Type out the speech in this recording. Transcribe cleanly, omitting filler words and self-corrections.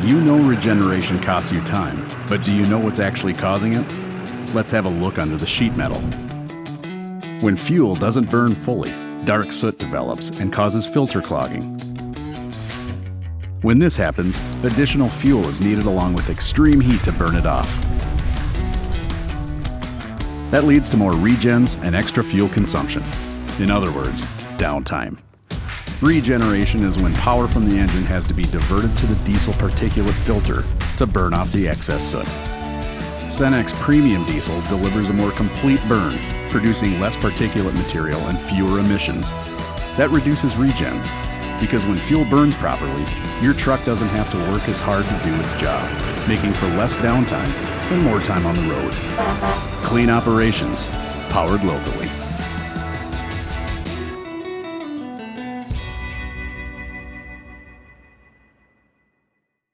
You know regeneration costs you time, but do you know what's actually causing it? Let's have a look under the sheet metal. When fuel doesn't burn fully, dark soot develops and causes filter clogging. When this happens, additional fuel is needed along with extreme heat to burn it off. That leads to more regens and extra fuel consumption. In other words, downtime. Regeneration is when power from the engine has to be diverted to the diesel particulate filter to burn off the excess soot. Cenex Premium Diesel delivers a more complete burn, producing less particulate material and fewer emissions. That reduces regens, because when fuel burns properly, your truck doesn't have to work as hard to do its job, making for less downtime and more time on the road. Clean operations, powered locally.